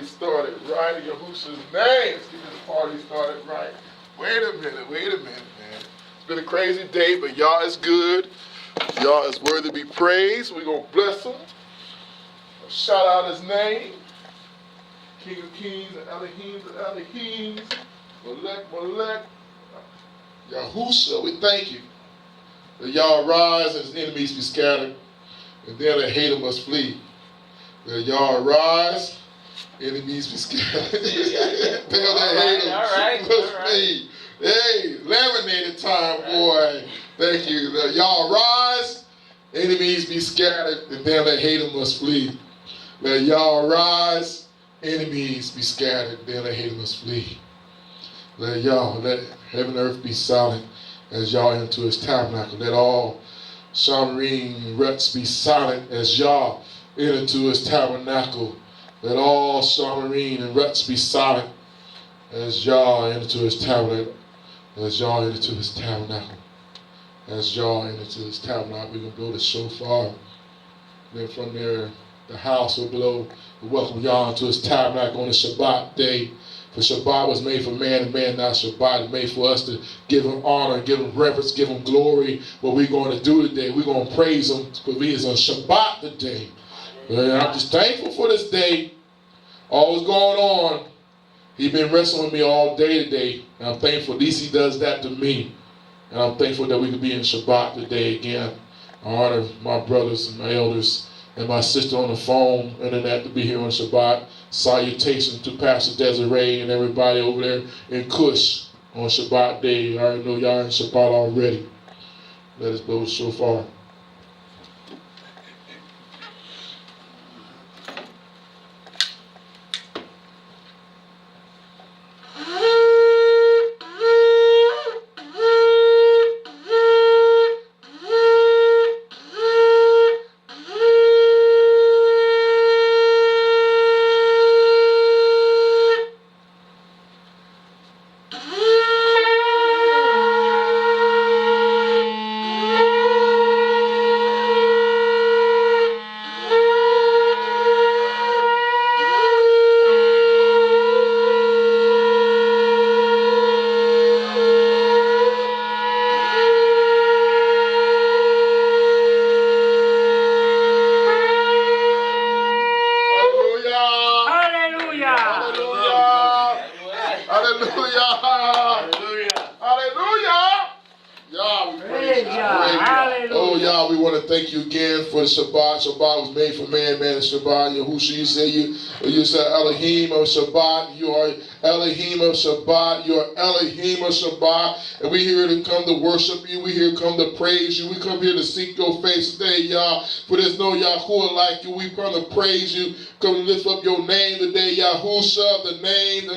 party started right in Yahushua's name. Let's get this party started right. Wait a minute, man. It's been a crazy day, but y'all is good. Y'all is worthy to be praised. We're going to bless him. Shout out his name. King of kings and Elohims. Molech. Yahushua, we thank you. That y'all rise and his enemies be scattered. And then the hater must flee. That y'all rise, enemies be scattered. Tell the hater must flee. Hey, laminated time, boy. Thank you. That y'all rise, enemies be scattered. And then the hater must flee. That y'all rise, enemies be scattered. Then the hater must flee. Let heaven and earth be silent as y'all enter his tabernacle. Let all Shamarine ruts be silent as y'all enter into his tabernacle. Let all Shamarine and ruts be silent as y'all enter into his tabernacle. As y'all enter into his tabernacle. As y'all enter into his tabernacle, we're going to blow the shofar. Then from there, the house will blow. We welcome y'all into his tabernacle on the Shabbat day. For Shabbat was made for man and man, not Shabbat is made for us to give him honor, give him reverence, give him glory. What we're going to do today, we're going to praise him because we is on Shabbat today. And I'm just thankful for this day. All that's going on. He's been wrestling with me all day today. And I'm thankful. At least he does that to me. And I'm thankful that we can be in Shabbat today again. I honor my brothers and my elders and my sister on the phone, internet, to be here on Shabbat. Salutations to Pastor Desiree and everybody over there in Kush on Shabbat day. I already know y'all in Shabbat already. Let us blow the shofar. Shabbat. Shabbat was made for man, man is Shabbat. Yahushua, you say Elohim of Shabbat. You are Elohim of Shabbat. You are Elohim of Shabbat. And we here to come to worship you. We here to come to praise you. We come here to seek your face today, Yah. For there's no Yahuwah like you. We come to praise you. Come to lift up your name today, Yahushua. The name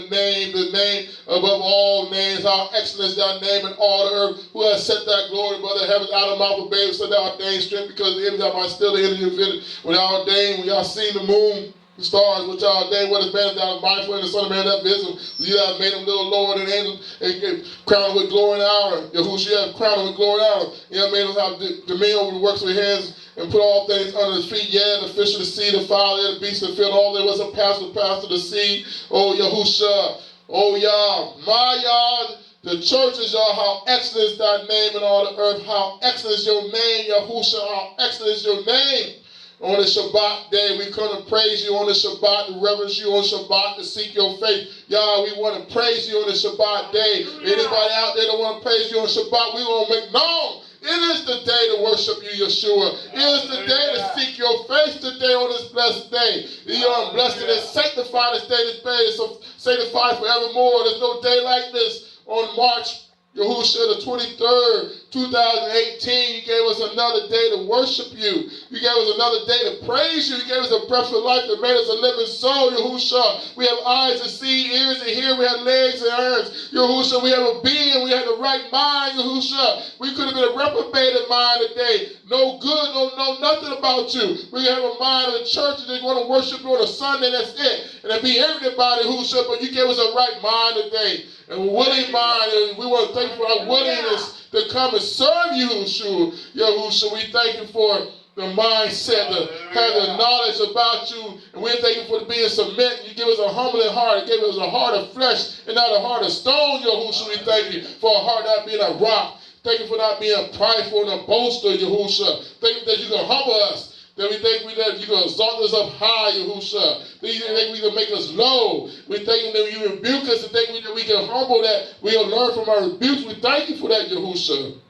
above all names. How excellent is thy name in all the earth. Who has set thy glory above the heavens out of mouth of babes, so thou ordained strength, because the image of my still the enemy of it. When y'all ordained, when y'all seen the moon, the stars, which y'all ordained, what is man that was mindful, and the Son of Man that visible. You have made him little lower than angels, and crowned with glory and honor. Yahushua, you have crowned with glory and honor. You have made him have dominion over the works of his hands, and put all things under his feet. Yeah, the fish of the sea, the fowl, the beast of the field, all there was a pass of the sea. Oh, Yahushua. Oh, Yah. My Yah. The church is, Yah, how excellent is thy name in all the earth. How excellent is your name, Yahushua. How excellent is your name. On the Shabbat day, we come to praise you on the Shabbat, to reverence you on Shabbat, to seek your faith. Yah, we want to praise you on the Shabbat day. Anybody out there that want to praise you on Shabbat, we want to make known. It is the day to worship you, Yeshua. It is the day to seek your face today on this blessed day. You are blessed and sanctified this day. This day is sanctified forevermore. There's no day like this. On March, Yahushua, the 23rd, 2018, you gave us another day to worship you. You gave us another day to praise you. You gave us a breath of life that made us a living soul, Yahushua. We have eyes to see, ears to hear. We have legs and arms, Yahushua. We have a being. We have the right mind, Yahushua. We could have been a reprobated mind today. No good, no nothing about you. We have a mind of the church and they want to worship you on a Sunday, that's it. And it'd be everybody, Yahushua, but you gave us a right mind today. And a willing mind, and we want to thank you for our willingness to come and serve you, Yahushua. We thank you for the mindset, to have the knowledge about you. And we thank you for being cement. You give us a humbling heart. You give us a heart of flesh and not a heart of stone, Yahushua. We thank you for a heart not being a rock. Thank you for not being prideful and a boaster, Yahushua. Thank you that you can humble us. That we thank that you can exalt us up high, Yahushua. That you think we can make us low. We thank you that you rebuke us. And thank you that we can humble that. We can learn from our rebukes. We thank you for that, Yahushua.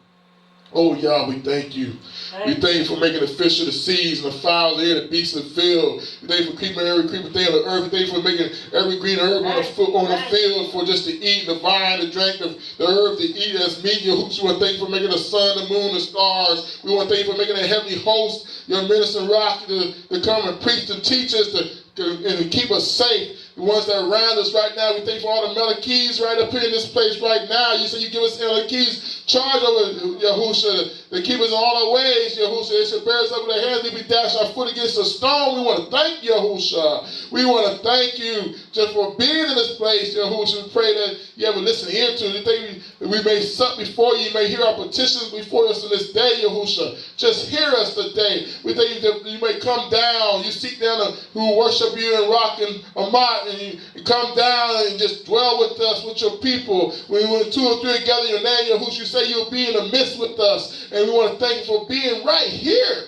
Oh, Yah, we thank you. We thank you for making the fish of the seas and the fowls of the air, the beasts of the field. We thank you for keeping every creeping thing on the earth. We thank you for making every green herb on the field for just to eat, the vine, the drink, the herb to eat as meat. Yahushua, we thank you for making the sun, the moon, the stars. We want to thank you for making a heavenly host, your ministering rock, to come and preach and teach us, and to keep us safe. The ones that are around us right now, we thank you for all the Melachis right up here in this place right now. You say you give us Melachis charge over Yahushua to keep us in all our ways, Yahushua. It should bear us up with our hands, if we dash our foot against a stone. We want to thank you, Yahushua. We want to thank you just for being in this place, Yahushua. We pray that you ever listen here to. We thank you we may sup before you. You may hear our petitions before us in this day, Yahushua. Just hear us today. We thank you that you may come down. You seek down who worship you and rock and Amat, and you come down and just dwell with us, with your people. When 2 or 3 gather in your name, Yahushua, you say you'll be in the midst with us. And we want to thank you for being right here.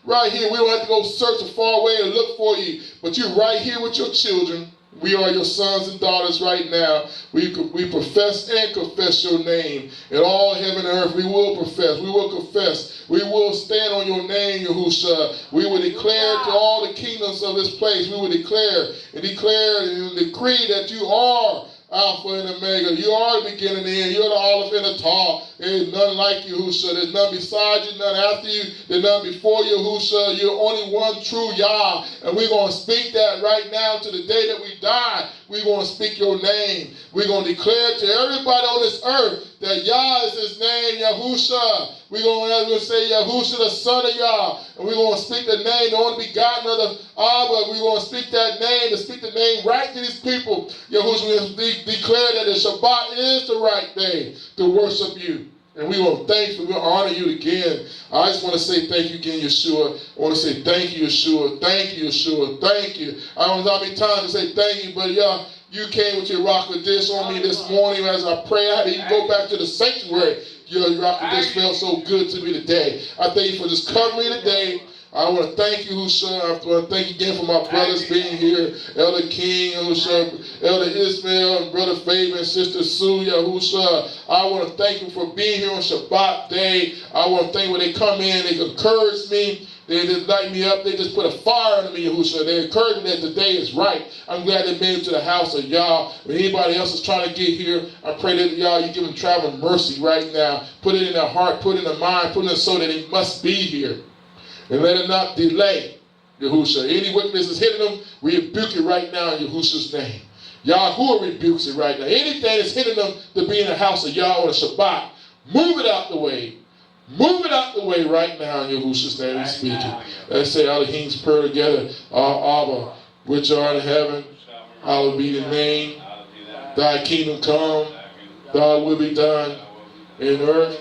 Right here. We don't have to go search far away and look for you. But you're right here with your children. We are your sons and daughters right now. We profess and confess your name. In all heaven and earth, we will profess. We will confess. We will stand on your name, Yahushua. We will declare to all the kingdoms of this place. We will declare and decree that you are Alpha and Omega. You are the beginning and the end. You're the Aleph and the Taw. There is none like you, Yahushua. There's none beside you, none after you. There's none before you, Yahushua. You're only one true Yah. And we're going to speak that right now to the day that we die. We're going to speak your name. We're going to declare to everybody on this earth that Yah is his name, Yahushua. We're going to say Yahushua, the son of Yah. And we're going to speak the name, the only begotten of the Abba. We're going to speak that name, to speak the name right to these people. Yahushua, we declare that the Shabbat is the right day to worship you. And we want to thank you. We want to honor you again. I just want to say thank you again, Yeshua. I want to say thank you, Yeshua. Thank you, Yeshua. Thank you. I don't know how many times to say thank you, but yeah, you came with your rock of dish on me this morning as I pray. I had to even go back to the sanctuary. Your rock of dish felt so good to me today. I thank you for just covering me today. I want to thank you, Hushah. I want to thank you again for my brothers being here. Elder King, Hushah, Elder Ismail, and Brother Fabian, Sister Sue, Hushah. I want to thank you for being here on Shabbat day. I want to thank you when they come in, they encourage me. They just light me up. They just put a fire under me, Yahushua. They encourage me that today is right. I'm glad they made it to the house of Yah. When anybody else is trying to get here, I pray that Yah, you give them traveling mercy right now. Put it in their heart, put it in their mind, put it in their soul that they must be here. And let it not delay, Yahushua. Any wickedness is hitting them, we rebuke it right now in Yahushua's name. Yahuwah rebukes it right now. Anything that's hitting them to be in the house of Yah on a Shabbat, move it out the way. Move it out the way right now in Yahushua's name we speak it. Let's say Elohim's prayer together. Our Abba, which art in heaven, hallowed be the name. Thy kingdom come, thy will be done in earth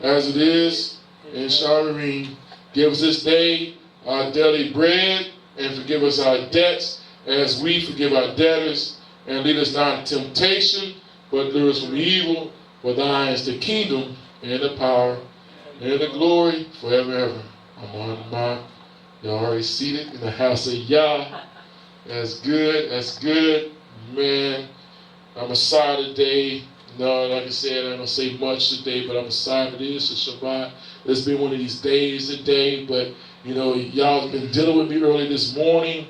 as it is in Shamarim. Give us this day our daily bread, and forgive us our debts as we forgive our debtors. And lead us not into temptation, but deliver us from evil. For thine is the kingdom and the power and the glory forever and ever. Amen. You're already seated in the house of Yah. That's good. That's good. Man, I'm excited today. No, like I said, I'm not going to say much today, but I'm excited. It is a Shabbat. It's been one of these days today, but, you know, y'all have been dealing with me early this morning.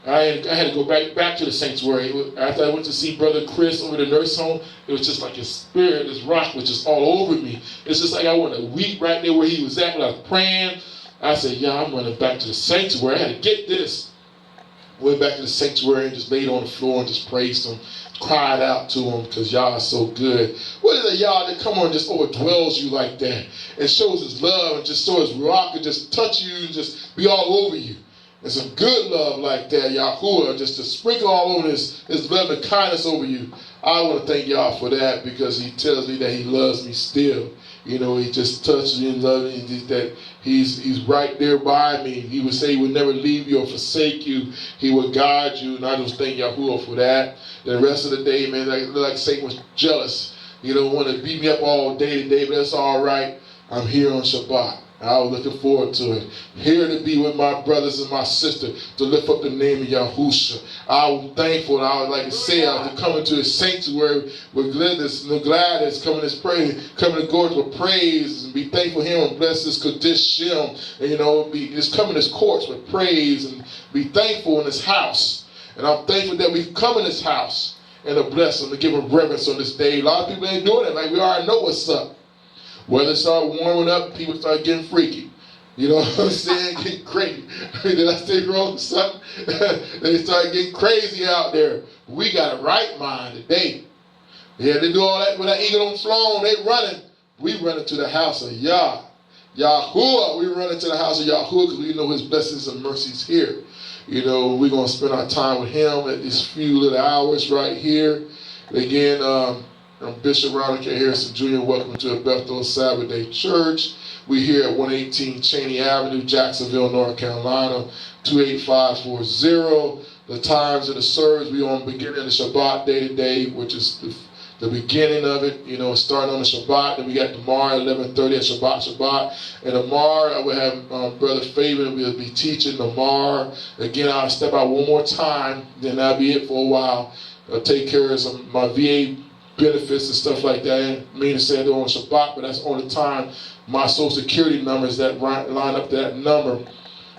I had to go back to the sanctuary. After I went to see Brother Chris over the nurse home, it was just like his spirit, his rock was just all over me. It's just like I wanted to weep right there where he was at when I was praying. I said, yeah, I'm running back to the sanctuary. I had to get this. Went back to the sanctuary and just laid on the floor and just praised him. Cried out to him because Yah is so good. What is it, Yah, that come on and just overdwells you like that and shows his love and just shows his rock and just touch you and just be all over you? and some good love like that, Yahuwah, just to sprinkle all over his love and kindness over you. I want to thank y'all for that, because he tells me that he loves me still. You know, he just touches me and loves me, that he's right there by me. He would say he would never leave you or forsake you. He would guide you, and I just thank Yahuwah for that. The rest of the day, man, like Satan was jealous. You know, want to beat me up all day today, but that's all right. I'm here on Shabbat. I was looking forward to it. Here to be with my brothers and my sister, to lift up the name of Yahusha. I was thankful, and I would like to say, I was to come into his sanctuary with gladness, coming to praise, coming to go with praise, and be thankful him and bless his Kodesh Shem, and just come in his courts with praise, and be thankful in his house. And I'm thankful that we've come in his house and to bless him, to give him reverence on this day. A lot of people ain't doing it. Like, we already know what's up. Weather start warming up, people start getting freaky. You know what I'm saying? Getting crazy. Did I say wrong or something? They start getting crazy out there. We got a right mind today. Yeah, they do all that with that eagle on flown. They running. We running to the house of Yah. Yahuwah. We running to the house of Yahuwah because we know his blessings and mercies here. You know, we're going to spend our time with him at these few little hours right here. Again, I'm Bishop Ronolad Hairston Jr. Welcome to El-beth-el Sabbathdaychurch. We're here at 118 Chaney Avenue, Jacksonville, North Carolina, 28540. The times of the service, we on beginning of the Shabbat day today, which is the beginning of it. You know, starting on the Shabbat. Then we got tomorrow at 11:30 at Shabbat. And tomorrow I will have Brother Fabian will be teaching tomorrow. Again, I'll step out one more time. Then that'll be it for a while. I'll take care of some my VA benefits and stuff like that. I didn't mean to say it on Shabbat, but that's on the time my social security numbers that line up to that number.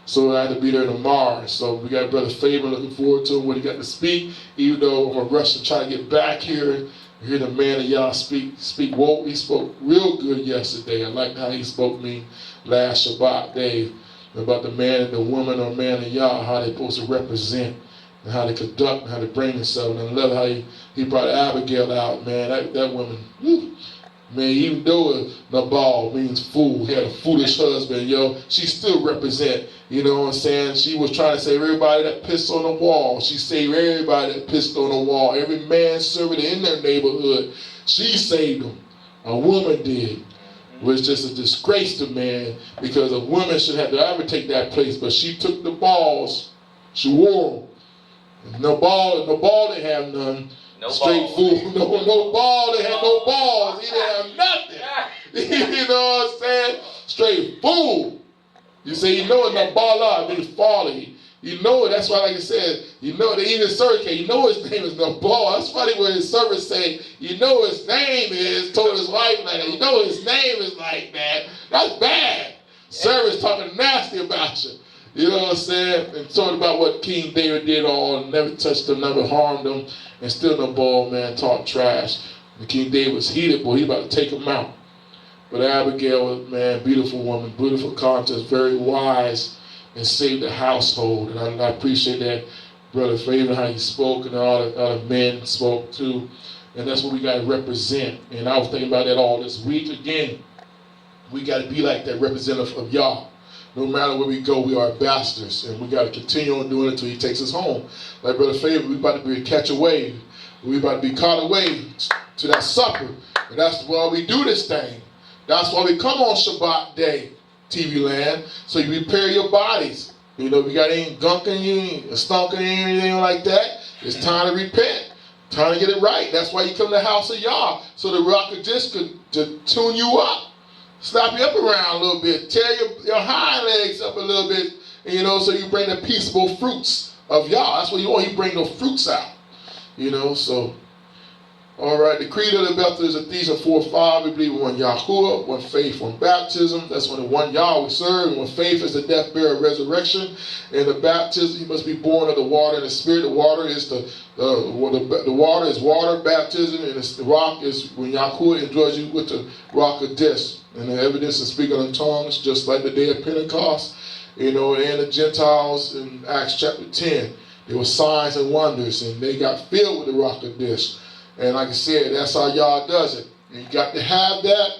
So I have to be there tomorrow. So we got Brother Fabian, looking forward to what he got to speak. Even though I'm going to rush to try to get back here, hear the man of y'all speak woke. He spoke real good yesterday. I liked how he spoke to me last Shabbat day about the man and the woman or man of y'all, how they're supposed to represent and how they conduct and how they bring themselves. And I love how he brought Abigail out, man. That woman, whew, man, even though Nabal means fool, he had a foolish husband, she still represent, you know what I'm saying? She was trying to save everybody that pissed on the wall. She saved everybody that pissed on the wall. Every man servant in their neighborhood, she saved them. A woman did. It was just a disgrace to man, because a woman should have to ever take that place, but she took the balls, she wore them. No ball didn't have none. No straight balls. fool. No ball, they had no balls. He didn't have nothing. You know what I'm saying? Straight fool. You say, you know it's no ball out, it's folly. You know it, that's why, like I said, you know, they even servant, you know his name is no ball. That's funny when his servant say, you know his name is, told his wife like that, you know his name is like that. That's bad. Servants talking nasty about you. You know what I'm saying? And talking about what King David did all, never touched them, never harmed them, and still no ball, man, talk trash. And King David was heated, boy, he about to take him out. But Abigail, man, beautiful woman, beautiful conscience, very wise, and saved the household. And I appreciate that, Brother Fabian, how he spoke, and all the other men spoke too. And that's what we got to represent. And I was thinking about that all this week. Again, we got to be like that representative of Yah. No matter where we go, we are ambassadors, and we got to continue on doing it until he takes us home. Like Brother Fabian, we about to be catch a wave. We about to be caught away to that supper, and that's why we do this thing. That's why we come on Shabbat day, TV land, so you prepare your bodies. You know, if you got any gunk in you, stunk in you, anything like that, it's time to repent. Time to get it right. That's why you come to the house of Yah, so the rock of disc could tune you up. Slap you up around a little bit, tear your hind legs up a little bit, and, you know, so you bring the peaceable fruits of Yah. That's what you want. You bring those fruits out, you know. So, all right. The creed of the El-beth-el is Ephesians 4:5. We believe in one Yahuwah, one faith, one baptism. That's when the one Yah we serve. And one faith is the death, burial, resurrection. And the baptism, you must be born of the water and the spirit. The water is the water is water baptism, and the rock is when Yahuwah indwells you with the rock of dis. And the evidence is speaking in tongues, just like the day of Pentecost, you know, and the Gentiles in Acts chapter 10. There were signs and wonders, and they got filled with the rock of dis. And like I said, that's how Yah does it. And you got to have that.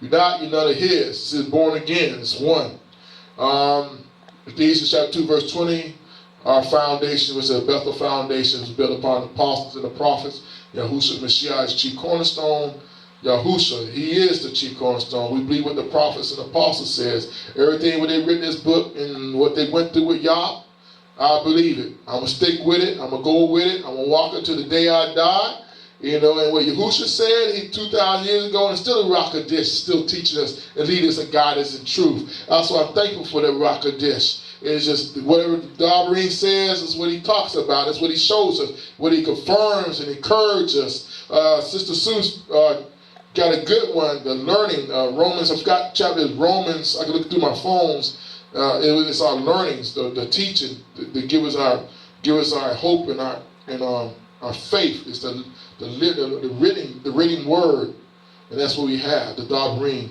If you're not, you're none of his. This is born again. It's one. Ephesians chapter 2, verse 20. Our foundation was the El-beth-el foundation, was built upon the apostles and the prophets. Yahushua Mashiach is chief cornerstone. Yahushua, he is the chief cornerstone. We believe what the prophets and apostles says. Everything what they written in this book and what they went through with Yah, I believe it. I'm going to stick with it. I'm going to go with it. I'm going to walk until the day I die. You know, and what Yahushua said, he 2,000 years ago, and still a rock of dish, still teaching us and leading us and guiding us in truth. So I'm thankful for that rock of dish. It's just whatever Dabreen says is what he talks about. It's what he shows us, what he confirms and encourages us. Sister Sue's got a good one, the learning. Romans, I forgot chapter Romans. I can look through my phones. It's our learnings, the teaching that give us our hope and our faith. It's the reading word, and that's what we have. The Dabreen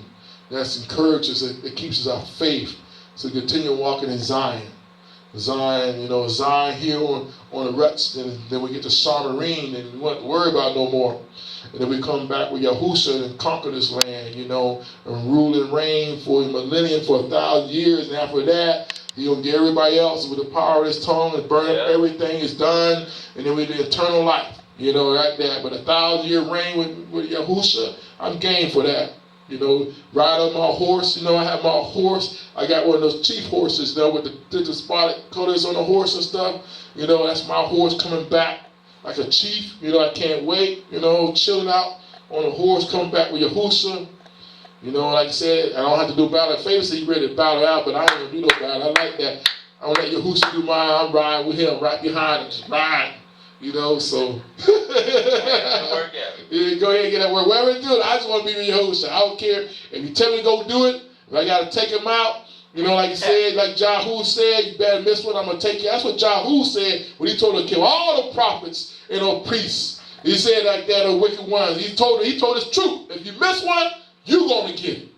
that encourages it keeps us our faith. So continue walking in Zion. Zion here on the ruts, then we get to Shamarine, and we won't have to worry about no more. And then we come back with Yahushua and conquer this land, and rule and reign for a millennium, for 1,000 years. And after that, he's going to get everybody else with the power of his tongue and burn up everything is done. And then we do eternal life, right there. But 1,000-year reign with Yahushua, I'm game for that. Ride on my horse. I have my horse. I got one of those chief horses, with the spotted colors on the horse and stuff. That's my horse coming back like a chief. I can't wait. Chilling out on the horse, coming back with Yahushua. Like I said, I don't have to do battle. Famously, he ready to battle out, but I ain't gonna do no battle. I like that. I don't let Yahushua do mine. I'm riding with him right behind him, just riding. So yeah, go ahead and get that work. Whatever you do, I just want to be with Yahushua. I don't care if you tell me to go do it. If I got to take him out, like you said, like Jahu said, you better miss one. I'm gonna take you. That's what Jahu said when he told him to kill all the prophets and priests. He said like that, the wicked ones. He told us truth. If you miss one, you're gonna get it.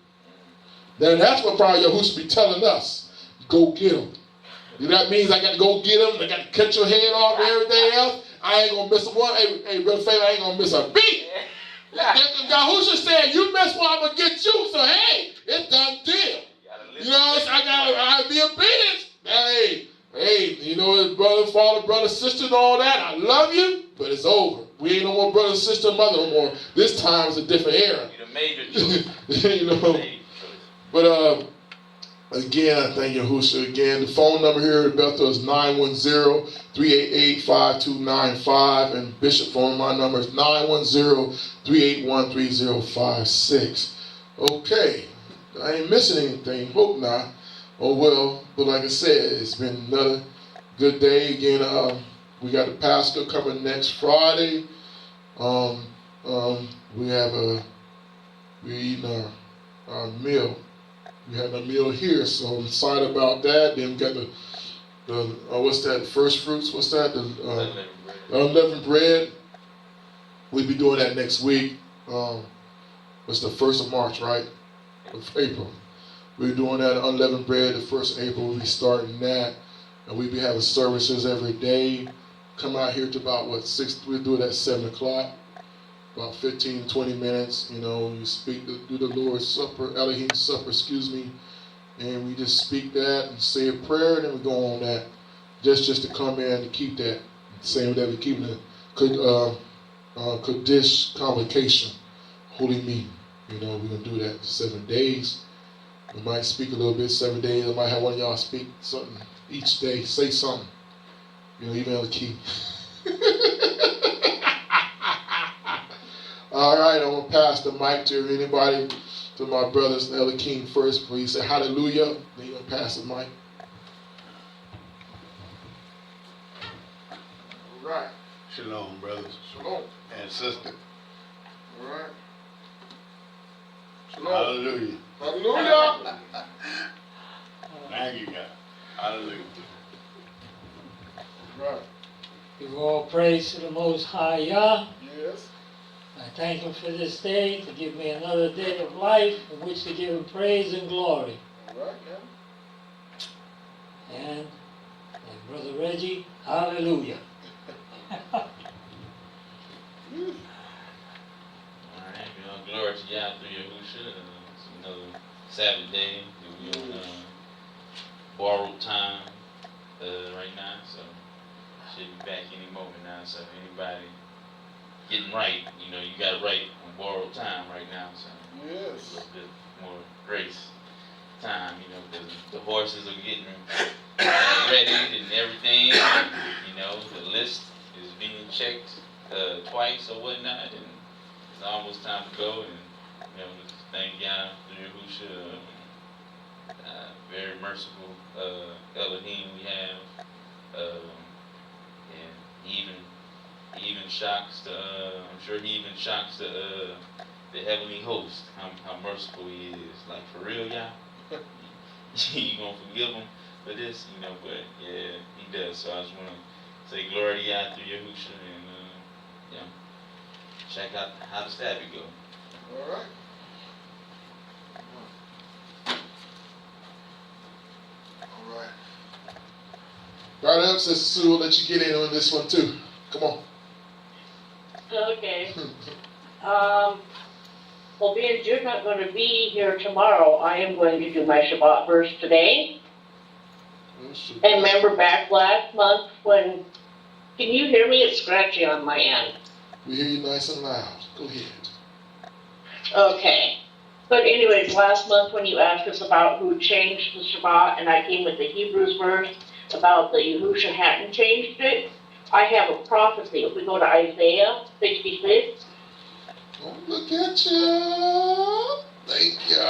Then that's what probably Yahushua be telling us. Go get them. That means I got to go get them. I got to cut your head off and everything else. I ain't going to miss one. Hey, Brother Faith, I ain't going to miss a beat. Yahushua said, you miss one, I'm going to get you. So, hey, it's done deal. I got to be obedient. Hey, brother, father, brother, sister, and all that. I love you, but it's over. We ain't no more brother, sister, mother no more. This time is a different era. But, again, I thank Yahushua. Again, the phone number here at Bethel is 910-388-5295. And Bishop phone, my number is 910-381-3056. Okay. I ain't missing anything. Hope not. Oh, well. But like I said, it's been another good day. Again, we got the pastor coming next Friday. We're eating our meal. We had a meal here, so I'm excited about that. Then we got the what's that? First fruits. What's that? The unleavened bread. We'll be doing that next week. It's the 1st of March, right? Of April. We're doing that unleavened bread. The 1st of April, we'll be starting that, and we'll be having services every day. Come out here to about 6. We'll do it at 7:00. About 15 to 20 minutes, you speak, do the Lord's Supper, Elohim Supper, and we just speak that and say a prayer, and then we go on that, just to come in to keep that, same that we keep the Kaddish convocation, holy meeting. We're gonna do that 7 days. We might speak a little bit 7 days. I might have one of y'all speak something each day, say something, even on the key. All right, I'm going to pass the mic to anybody, to my brothers, Elder King first. Please say hallelujah. Then you're going to pass the mic. All right. Shalom, brothers. Shalom. And sister. All right. Shalom. Hallelujah. Hallelujah. Thank you, God. Hallelujah. All right. Give all praise to the Most High Yah. Yes. I thank Him for this day, to give me another day of life in which to give Him praise and glory. All right, man. And like Brother Reggie, hallelujah. Alright, glory to Yah through Yahushua. It's another Sabbath day. We on borrowed time right now, so should be back any moment now. So anybody getting right, you know, you got to write on borrowed time right now. So a Yes. little bit more grace time, you know, because the horses are getting ready and everything. And, you know, the list is being checked twice or whatnot, and it's almost time to go. And you know, thank God through Yahushua, very merciful Elohim we have, and he even shocks the. I'm sure he even shocks the heavenly host. How merciful he is. Like for real, y'all. You gonna forgive him for this, you know? But yeah, he does. So I just want to say glory to God through Yahushua, and you know, check out how the Sabbath go. All right. All right. Right up, Sister Sue. We'll let you get in on this one too. Come on. Okay. Well, being you're not going to be here tomorrow, I am going to do my Shabbat verse today. And remember back last month when, can you hear me? It's scratchy on my end. We hear you nice and loud. Go ahead. Okay. But anyways, last month when you asked us about who changed the Shabbat, and I came with the Hebrews verse about the Yahushua hadn't changed it, I have a prophecy. If we go to Isaiah 66. Oh, look at you. Thank you.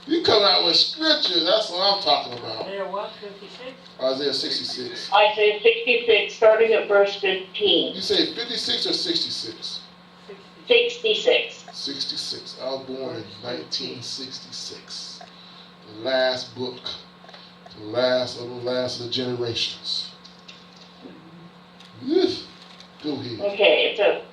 You come out with scriptures. That's what I'm talking about. Isaiah what, 56? Isaiah 66. Isaiah 66, starting at verse 15. You say 56 or 66? 66. 66. I was born in 1966. The last book. The last of the generations. Go ahead. Okay, it says,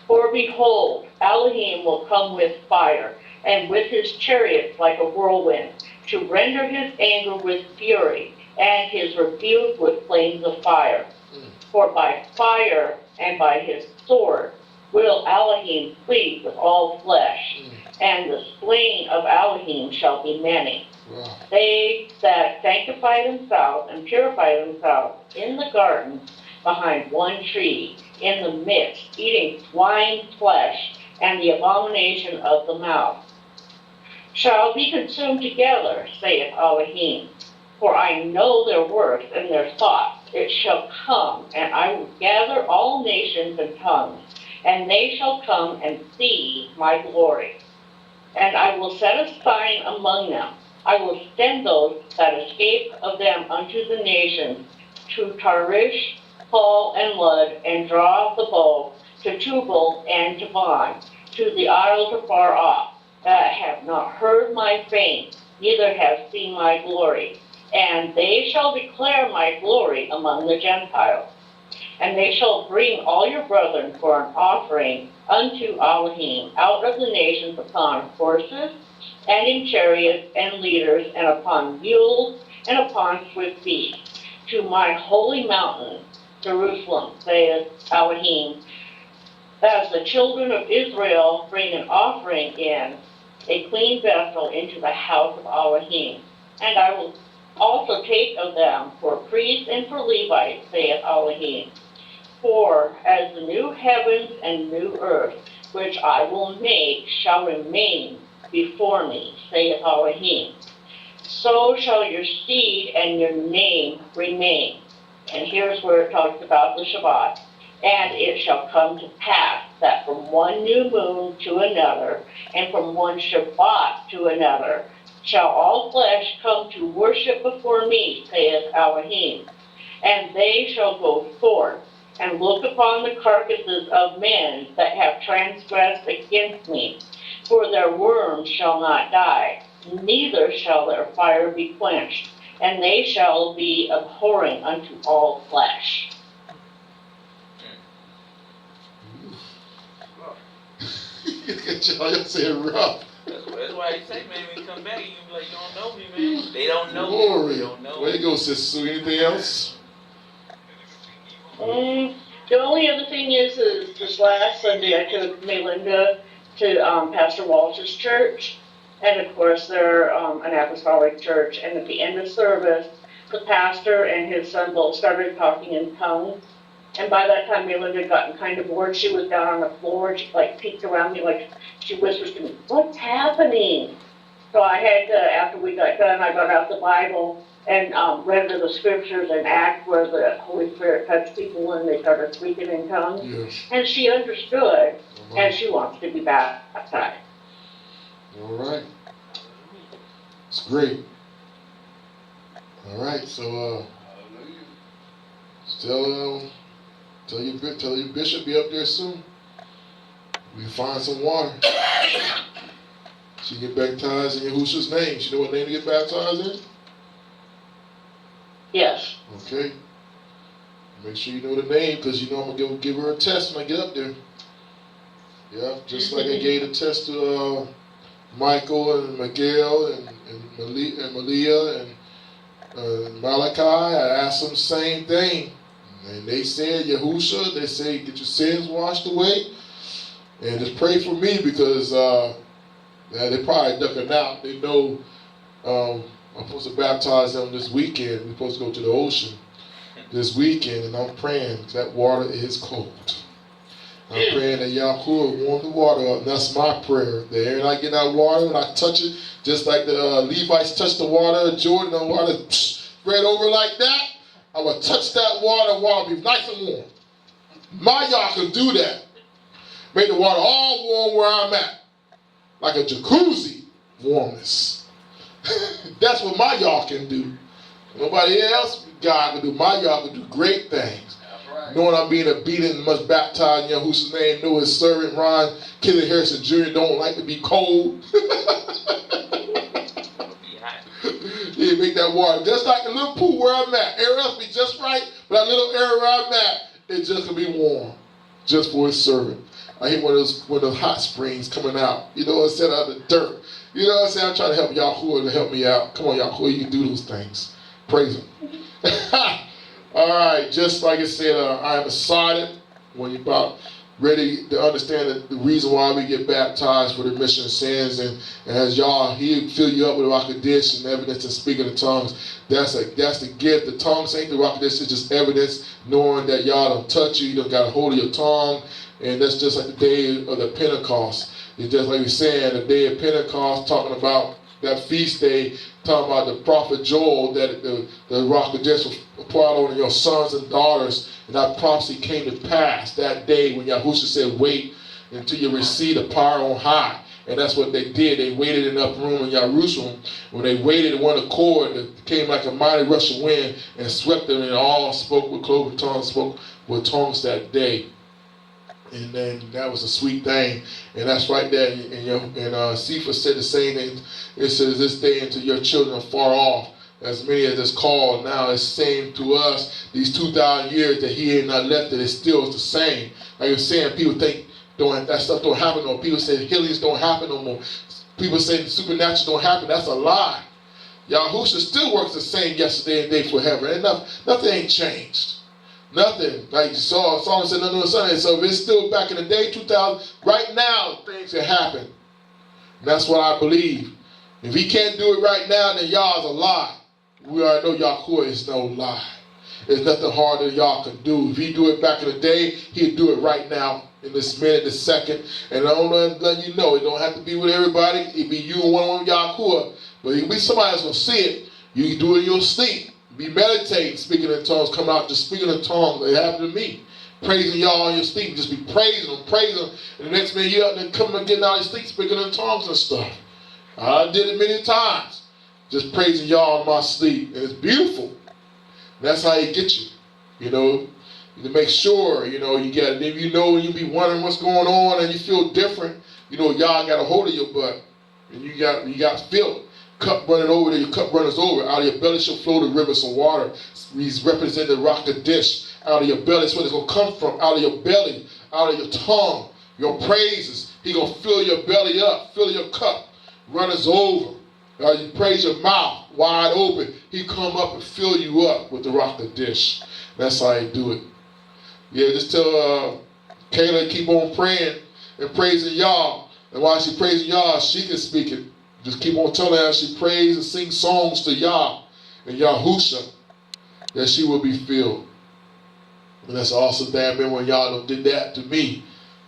for behold, Elohim will come with fire, and with his chariots like a whirlwind, to render his anger with fury, and his rebuke with flames of fire. For by fire and by his sword will Elohim plead with all flesh, and the slain of Elohim shall be many. Wow. They that sanctify themselves and purify themselves in the garden behind one tree, in the midst, eating swine flesh and the abomination of the mouth, shall be consumed together, saith Elohim. For I know their works and their thoughts. It shall come, and I will gather all nations and tongues, and they shall come and see my glory. And I will set a sign among them. I will send those that escape of them unto the nations, to Tarish, Pul, and Lud, and draw the bow, to Tubal and Javan, to the isles afar off, that have not heard my fame, neither have seen my glory. And they shall declare my glory among the Gentiles. And they shall bring all your brethren for an offering unto Elohim out of the nations upon horses, and in chariots and leaders, and upon mules, and upon swift beasts, to my holy mountain, Jerusalem, saith Elohim, as the children of Israel bring an offering in a clean vessel into the house of Elohim. And I will also take of them for priests and for Levites, saith Elohim. For as the new heavens and new earth, which I will make, shall remain before me, saith Elohim, so shall your seed and your name remain. And here's where it talks about the Shabbat. And it shall come to pass that from one new moon to another, and from one Shabbat to another, shall all flesh come to worship before me, saith Elohim. And they shall go forth and look upon the carcasses of men that have transgressed against me. For their worms shall not die, neither shall their fire be quenched, and they shall be abhorring unto all flesh. Look at y'all saying rough. That's why you say, man, when you come back, you can be like, you don't know me, man. They don't know Glory. me. They don't know Way me. to go, Sister Sue. Anything else? The only other thing is this last Sunday I took Melinda to Pastor Walter's church, And of course, they're an apostolic church. And at the end of service, the pastor and his son both started talking in tongues. And by that time, Melinda had gotten kind of bored. She was down on the floor. She like peeked around me, like she whispers to me, "What's happening?" So I had to, after we got done, I got out the Bible and read the scriptures in Acts where the Holy Spirit touched people when they started speaking in tongues. Yes. And she understood, and she wants to be baptized. All right. It's great. All right. So tell your bishop be up there soon. We find some water. She get baptized in Yahushua's name. She know what name to get baptized in? Yes. Okay. Make sure you know the name, because you know I'm going to give her a test when I get up there. Yeah, just like I gave a test to Michael and Miguel and Malia and Malachi. I asked them the same thing. And they said, Yahushua, they say, get your sins washed away. And just pray for me, because they probably ducking out. They know I'm supposed to baptize them this weekend. We're supposed to go to the ocean this weekend, and I'm praying because that water is cold. I'm praying that Yahuwah warm the water up. And that's my prayer. The air and I get that water, and I touch it, just like the Levites touched the water, Jordan, the water spread over like that. I will touch that water will be nice and warm. My y'all can do that. Make the water all warm where I'm at. Like a jacuzzi warmness. That's what my y'all can do. Nobody else, God can do. My y'all can do great things. Right. Knowing I'm being obedient and must baptize in Yahushua's name, know his servant Ron Kelly Hairston Jr. don't like to be cold. Yeah, make that water just like a little pool where I'm at. Air else be just right, but that little area where I'm at, it's just gonna be warm, just for his servant. I hate one of those hot springs coming out. You know what I'm saying, out of the dirt. You know what I'm saying? I'm trying to help Yahuwah to help me out. Come on, Yahuwah, you can do those things. Praise him. All right, just like I said, I am excited when you're about ready to understand the reason why we get baptized for the remission of sins. And as y'all, he'll fill you up with Ruach HaKodesh and evidence and speaking in tongues. That's the gift. The tongues ain't the Ruach HaKodesh, it's just evidence, knowing that y'all don't touch you don't got a hold of your tongue. And that's just like the day of the Pentecost. It's just like we're saying, the day of Pentecost, talking about that feast day, talking about the prophet Joel, that the Ruach HaKodesh was poured on your sons and daughters. And that prophecy came to pass that day when Yahushua said, wait until you receive the power on high. And that's what they did. They waited in the upper room in Jerusalem. When they waited in one accord, it came like a mighty rushing wind and swept them, and all spoke with cloven tongues, spoke with tongues that day. And then that was a sweet thing. And that's right there. And Cephas said the same thing. It says, this day until your children are far off. As many as it's called now, it's same to us. These 2,000 years that he had not left it, it's still the same. Like you're saying, people think that stuff don't happen no more. People say healings don't happen no more. People say supernatural don't happen. That's a lie. Yahushua still works the same yesterday and day forever. And nothing ain't changed. Nothing. Like you saw, Solomon said nothing on Sunday. So if it's still back in the day, 2000, right now, things can happen. And that's what I believe. If he can't do it right now, then y'all's a lie. We already know Yahuwah is no lie. There's nothing harder than y'all can do. If he do it back in the day, he'll do it right now, in this minute, this second. And I don't let you know, it don't have to be with everybody. It be you and one of Yahuwah. But if be somebody that's going to see it, you can do it in your sleep. Be meditating, speaking in tongues, come out just speaking in tongues. It happened to me. Praising y'all in your sleep. Just be praising them. And the next minute you're up and come and getting out of your sleep, speaking in tongues and stuff. I did it many times. Just praising y'all in my sleep. And it's beautiful. And that's how he gets you. You know, to make sure, you know, you get it. If you know, you be wondering what's going on and you feel different, you know, y'all got a hold of your butt. And you got filled. Cup running over there, your cup runners over. Out of your belly shall flow the rivers of water. He's representing the Ruach HaKodesh. Out of your belly, that's where it's going to come from. Out of your belly, out of your tongue, your praises. He's going to fill your belly up, fill your cup, runners over. You praise your mouth wide open. He come up and fill you up with the Ruach HaKodesh. That's how he do it. Yeah, just tell Kayla keep on praying and praising y'all. And while she praising y'all, she can speak it. Just keep on telling her as she prays and sings songs to Yah and Yahusha that she will be filled. And that's an awesome thing. I remember when y'all did that to me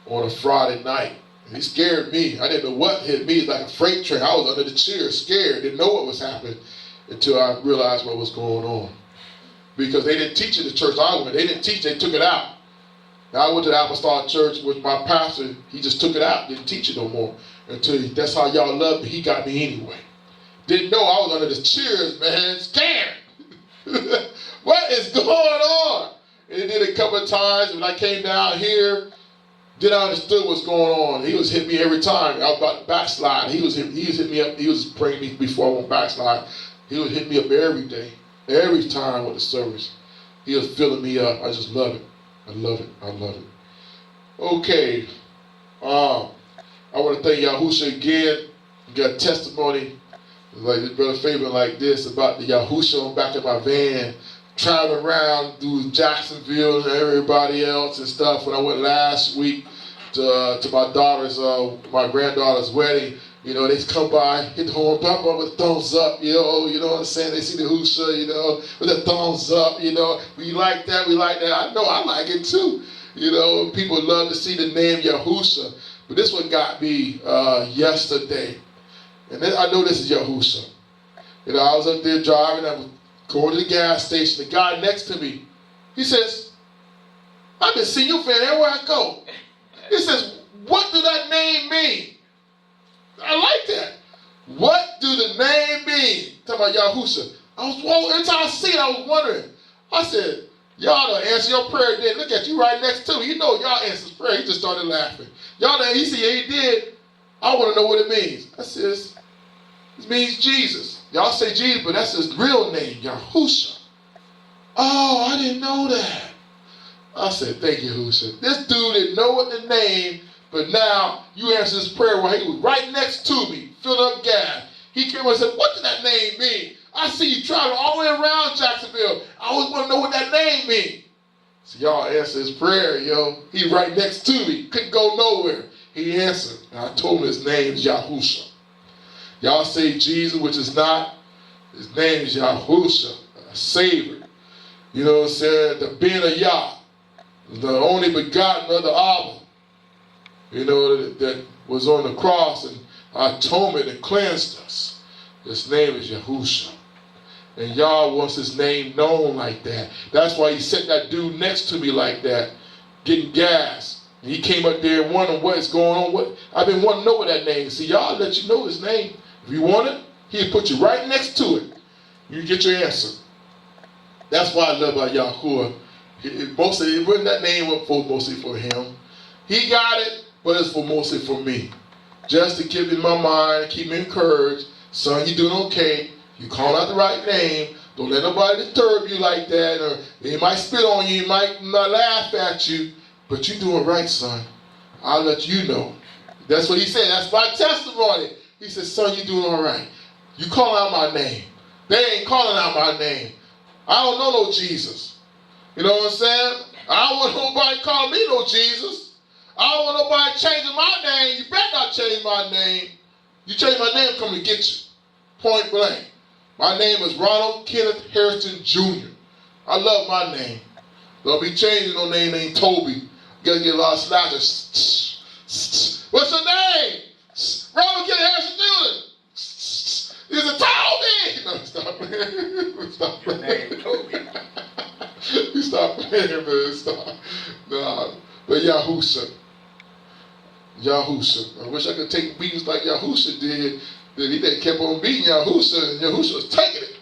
on a Friday night. He scared me. I didn't know what hit me. It's like a freight train. I was under the chair, scared. Didn't know what was happening until I realized what was going on. Because they didn't teach it at the church I went. They didn't teach. They took it out. Now I went to the Apostolic Church with my pastor. He just took it out. Didn't teach it no more. That's how y'all loved me. He got me anyway. Didn't know I was under the chairs, man. Scared. What is going on? And he did it a couple of times. When I came down here, then I understood what's going on. He was hitting me every time. I was about to backslide. He was hitting me up. He was praying me before I went backslide. He was hitting me up every day, every time with the service. He was filling me up. I just love it. I love it. I love it. Okay. I want to thank Yahusha again. You got testimony like this brother Fabian like this about the Yahusha on back in my van, traveling around through Jacksonville and everybody else and stuff. When I went last week to my granddaughter's wedding, you know, they come by, hit the horn, bump up with a thumbs up, you know what I'm saying? They see the Husha, you know, with a thumbs up, you know. We like that, we like that. I know I like it too. You know, people love to see the name Yahusha. But this one got me yesterday. And then I know this is Yahusha. You know, I was up there driving, I was going to the gas station. The guy next to me, he says, I've been seeing you fan everywhere I go. He says, what do that name mean? I like that. What do the name mean? Talking about Yahusha. Every time I see it, I was wondering. I said, y'all don't answer your prayer then. Look at you right next to me. You know y'all answers prayer. He just started laughing. Y'all know, he said, yeah, he did. I want to know what it means. I says, it means Jesus. Y'all say Jesus, but that's his real name, Yahusha. Oh, I didn't know that. I said, thank you, Husha. This dude didn't know what the name, but now you answer his prayer while he was right next to me, filling up gas. He came and said, what did that name mean? I see you traveling all the way around Jacksonville. I always want to know what that name means. So y'all answer his prayer, yo. He right next to me. Couldn't go nowhere. He answered. And I told him his name is Yahusha. Y'all say Jesus, which is not. His name is Yahusha, a Savior. You know what I'm saying? The Ben of Yah, the only begotten of the Abba. You know, that was on the cross and atonement and cleansed us. His name is Yahusha. And Yah wants his name known like that. That's why he sent that dude next to me like that, getting gas. And he came up there and wondering what's going on. I've been wanting to know what that name is. See, Yah let you know his name. If you want it, he'll put you right next to it. You get your answer. That's why I love about Yahuwah. It wasn't that name mostly for him. He got it, but it's mostly for me. Just to keep in my mind, keep me encouraged. Son, you're doing okay. You call out the right name. Don't let nobody disturb you like that. Or they might spit on you. They might laugh at you. But you're doing right, son. I'll let you know. That's what he said. That's my testimony. He said, son, you're doing all right. You call out my name. They ain't calling out my name. I don't know no Jesus. You know what I'm saying? I don't want nobody calling me no Jesus. I don't want nobody changing my name. You better not change my name. You change my name, I'm coming to get you. Point blank. My name is Ronald Kenneth Hairston Jr. I love my name. Don't be changing no name named Toby. You gotta get a lot of slashes. What's your name? Ronald Kenneth Hairston Jr. It's a Toby. No, stop playing. Stop playing. Toby. You stop playing, man. Stop. Nah. But Yahusha. Yahusha. I wish I could take beatings like Yahusha did. Then he kept on beating Yahusha, and Yahusha was taking it.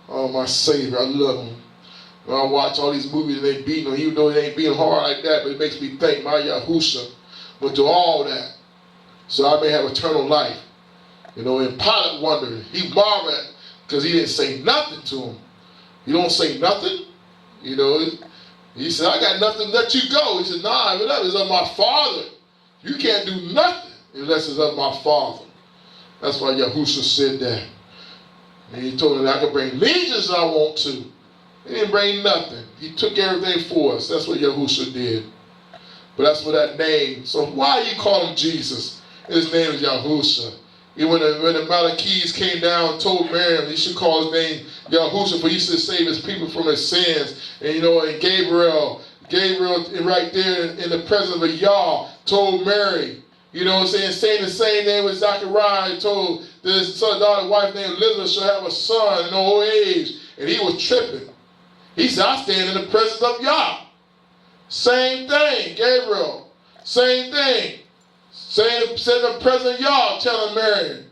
Oh, my Savior, I love him. When I watch all these movies and they beating him, even though they ain't beating hard like that, but it makes me think my Yahusha went through all that so I may have eternal life. You know, and Pilate wondered. He marveled at because he didn't say nothing to him. You don't say nothing? You know, he said, I got nothing to let you go. He said, nah, it's of my Father. You can't do nothing unless it's of my Father. That's why Yahusha said that. And he told him that I could bring legions if I want to. He didn't bring nothing. He took everything for us. That's what Yahusha did. But that's what that name. So why you call him Jesus? His name is Yahusha. When the Malachites came down and told Miriam he should call his name Yahusha, for he should save his people from his sins. And and Gabriel right there in the presence of Yah told Mary, saying the same name with Zachariah, told his son, daughter, wife named Elizabeth shall have a son in old age. And he was tripping. He said, I stand in the presence of Yah. Same thing, Gabriel. Same thing. Said in the presence of Yah, telling Mary.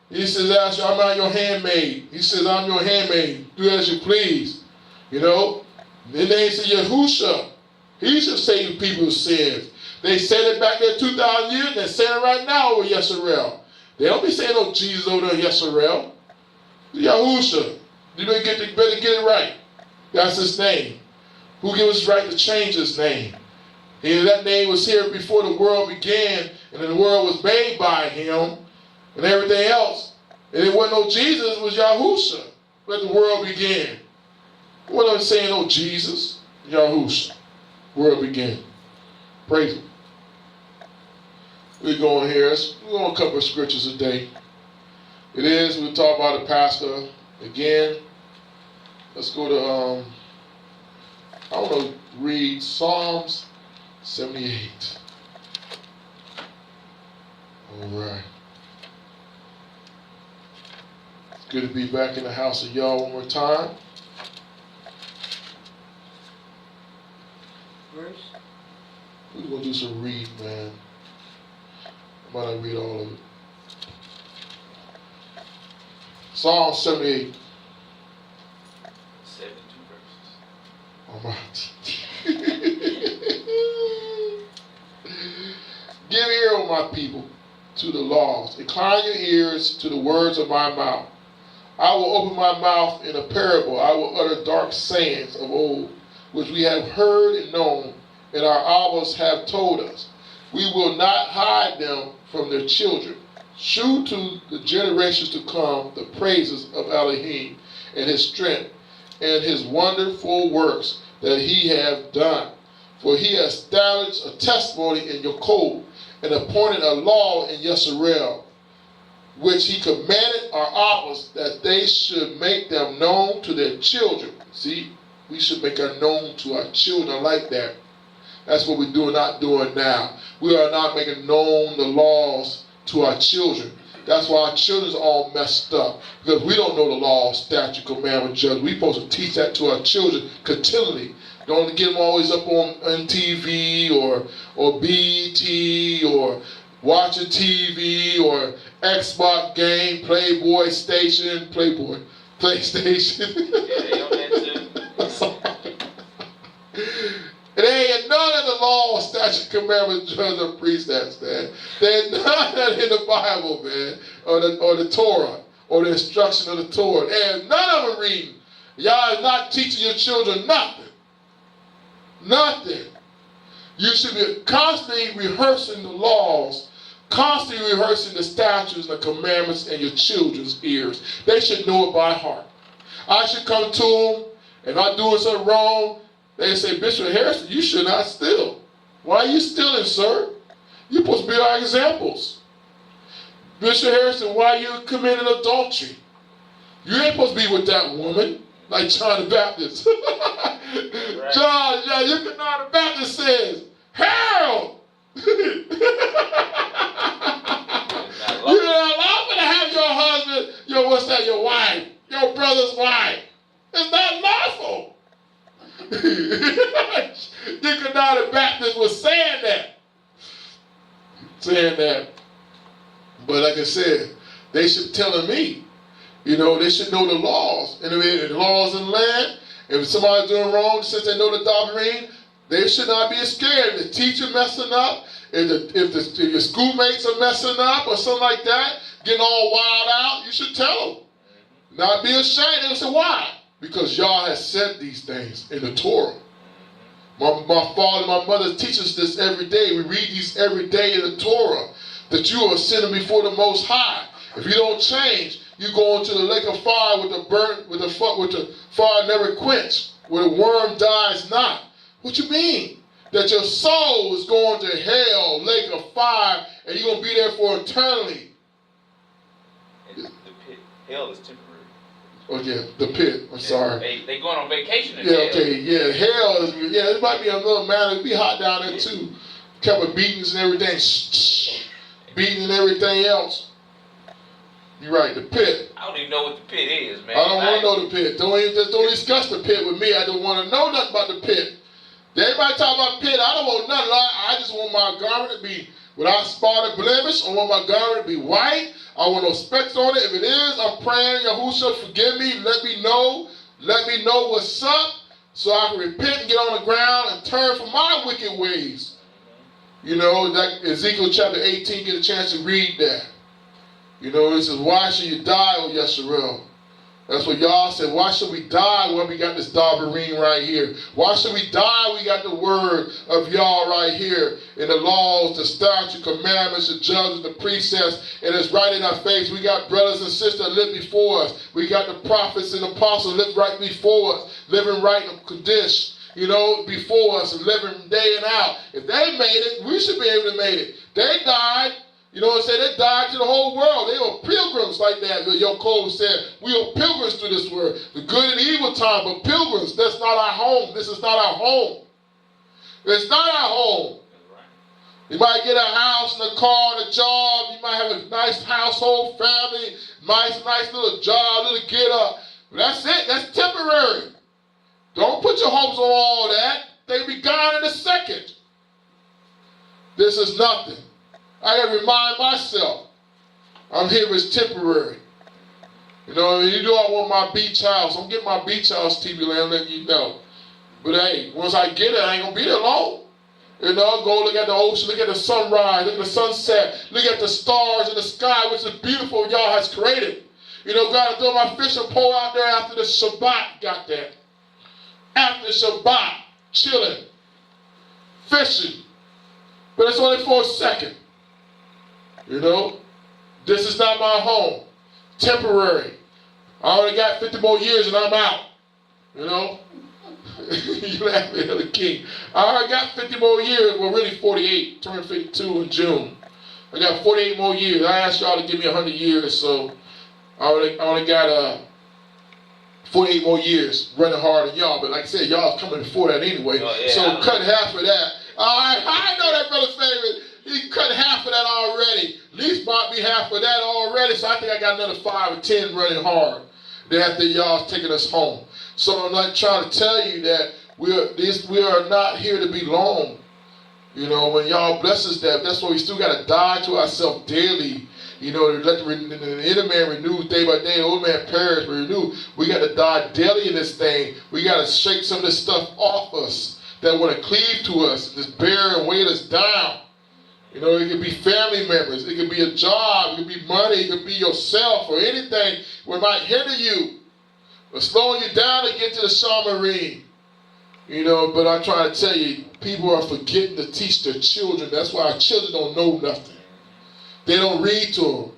He says, I'm not your handmaid. He says, I'm your handmaid. Do as you please. Then they said, Yahusha. He should save people's sins. They said it back there 2,000 years. They're saying it right now over Yisrael. They don't be saying no Jesus over there, Yisrael. Yahusha. You better get it right. That's his name. Who gives us right to change his name? And that name was here before the world began, and then the world was made by him, and everything else. And it wasn't no Jesus, it was Yahusha that the world began. What am I saying? No Jesus, Yahusha. World began. Praise him. We're going here. We're going to cover scriptures today. We'll talk about the pastor again. Let's go to, I want to read Psalms 78. All right. It's good to be back in the house of y'all one more time. Verse? We're going to do some reading, man. I might not read all of it. Psalm 78. 72 verses. All right. Give ear, O my people, to the laws. Incline your ears to the words of my mouth. I will open my mouth in a parable. I will utter dark sayings of old, which we have heard and known, and our abbas have told us. We will not hide them from their children. Shew to the generations to come the praises of Elohim and his strength and his wonderful works that he hath done. For he has established a testimony in your code and appointed a law in Yisrael, which he commanded our abbas that they should make them known to their children. See, we should make them known to our children like that. That's what we're not doing now. We are not making known the laws to our children. That's why our children's all messed up. Because we don't know the law, statute, commandment, judgment. We're supposed to teach that to our children continually. Don't get them always up on TV or BT or watching TV or Xbox game, PlayStation. Yeah, they on that too. It ain't none of the law, statute, commandments, judgment, or precepts, man. There's none of that in the Bible, man, or the Torah, or the instruction of the Torah. There's none of them reading. Y'all is not teaching your children nothing. Nothing. You should be constantly rehearsing the laws, constantly rehearsing the statutes and the commandments in your children's ears. They should know it by heart. I should come to them, if I'm doing something wrong, they say, Bishop Hairston, you should not steal. Why are you stealing, sir? You're supposed to be our examples. Bishop Hairston, why are you committing adultery? You ain't supposed to be with that woman, like John the Baptist. Right. John, you can know the Baptist says, Harold! You're not allowed to have your husband, your wife, your brother's wife. It's not lawful. Deacon the Baptist was saying that. But like I said, they should tell me, they should know the laws. And the laws in the land, if somebody's doing wrong, since they know the doctrine, they should not be scared. If the teacher messing up, if your schoolmates are messing up or something like that, getting all wild out, you should tell them. Not be ashamed. They say, why? Because Yah has said these things in the Torah. My father and my mother teach us this every day. We read these every day in the Torah. That you are sinning before the Most High. If you don't change, you go into the lake of fire with the fire never quenched, where the worm dies not. What you mean? That your soul is going to hell, lake of fire, and you're going to be there for eternity. Hell is temporary. Oh yeah, the pit. I'm sorry. They going on vacation in Yeah, hell. okay, yeah. Hell is, yeah, it might be another matter. It'd be hot down there too. Couple of beatings and everything. Beating and everything else. You're right, the pit. I don't even know what the pit is, man. I don't want to know the pit. Don't discuss the pit with me. I don't want to know nothing about the pit. Everybody talk about pit. I don't want nothing. I just want my garment to be without spot or blemish. I want my garment to be white. I want no specks on it. If it is, I'm praying, Yahushua, forgive me. Let me know. Let me know what's up so I can repent and get on the ground and turn from my wicked ways. You know, like Ezekiel chapter 18, get a chance to read that. You know, it says, why should you die, O Yeshurun? That's what y'all said. Why should we die when we got this Dabarim right here? Why should we die? We got the word of y'all right here in the laws, the statutes, commandments, the judges, the precepts, and it's right in our face. We got brothers and sisters that live before us. We got the prophets and apostles live right before us, living right in Kadesh, you know, before us and living day and out. If they made it, we should be able to make it. They died. You know what I'm saying? They died to the whole world. They were pilgrims like that. Your code said, we are pilgrims through this world. The good and evil time, but pilgrims. That's not our home. This is not our home. It's not our home. You might get a house and a car and a job. You might have a nice household, family, nice little job, little get up. But that's it. That's temporary. Don't put your hopes on all that. They be gone in a second. This is nothing. I got to remind myself, I'm here as temporary. You know, you know I want my beach house. I'm getting my beach house, TV Land, letting you know. But hey, once I get it, I ain't going to be there long. You know, go look at the ocean, look at the sunrise, look at the sunset, look at the stars in the sky, which is beautiful y'all has created. You know, God, throw my fishing pole out there after the Shabbat, got that. After Shabbat, chilling, fishing. But it's only for a second. You know, this is not my home. Temporary. I already got 50 more years and I'm out. You know? You laughing at the king. I already got 50 more years. Well, really 48. Turned 52 in June. I got 48 more years. I asked y'all to give me 100 years, so I only got 48 more years running harder than y'all. But like I said, y'all coming before that anyway. Oh, yeah, so cut half of that. All right, I know that brother favorite. He cut half of that already. At least bought me half of that already. So I think I got another 5 or 10 running hard. Then after y'all taking us home. So I'm not trying to tell you that we are not here to be long. You know, when y'all bless us, that's why we still got to die to ourselves daily. You know, let the inner man renew day by day, the old man perish, but renew. We got to die daily in this thing. We got to shake some of this stuff off us that want to cleave to us, just bear and weight us down. You know, it could be family members, it could be a job, it could be money, it could be yourself or anything that might hinder you or slowing you down to get to the Shamarine. You know, but I'm trying to tell you, people are forgetting to teach their children. That's why our children don't know nothing. They don't read to them.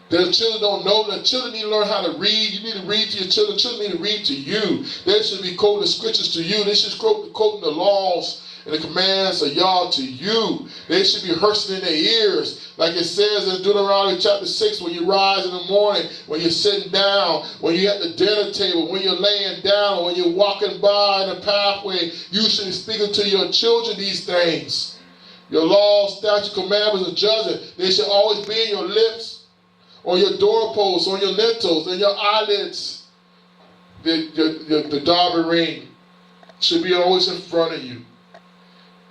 Their children don't know. Their children need to learn how to read. You need to read to your children. Children need to read to you. They should be quoting the scriptures to you. They should be quoting the laws and the commands of y'all to you. They should be rehearsing in their ears. Like it says in Deuteronomy chapter 6, when you rise in the morning, when you're sitting down, when you're at the dinner table, when you're laying down, when you're walking by in the pathway, you should be speaking to your children these things. Your laws, statutes, commandments, and judgments, they should always be in your lips, on your doorposts, on your lintels, and your eyelids. The Dabarim should be always in front of you.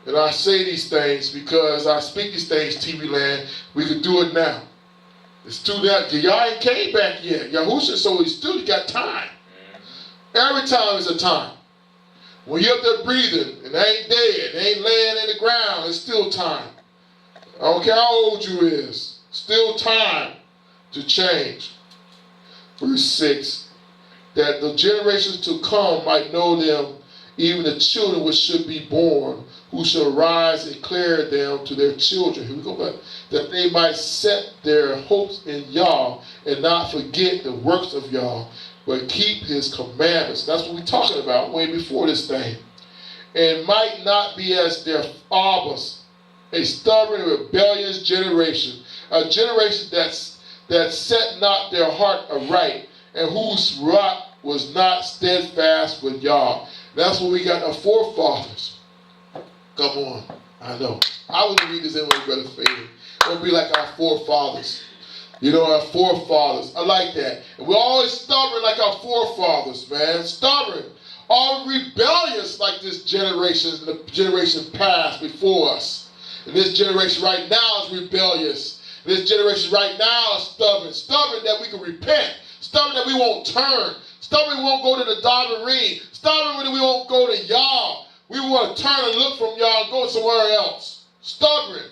And I say these things because I speak these things, TV Land. We can do it now. It's too that y'all ain't came back yet. Yahushua, so he still got time. Every time is a time. When you're up there breathing and they ain't dead, they ain't laying in the ground, it's still time. I don't care how old you is, still time to change. Verse 6, that the generations to come might know them, even the children which should be born, who shall rise and declare them to their children. Here we go back. That they might set their hopes in Yah and not forget the works of Yah, but keep his commandments. That's what we're talking about way before this thing. And might not be as their fathers, a stubborn and rebellious generation. A generation that set not their heart aright, and whose rock was not steadfast with Yah. That's what we got our forefathers. Come on. I know. I was read this anyway, Brother Fader. It would be like our forefathers. You know, our forefathers. I like that. And we're always stubborn like our forefathers, man. Stubborn. All rebellious like this generation, the generation past before us. And this generation right now is rebellious. This generation right now is stubborn. Stubborn that we can repent. Stubborn that we won't turn. Stubborn we won't go to the Daverim. Stubborn that we won't go to Yah. We want to turn and look from Yah and go somewhere else. Stubborn.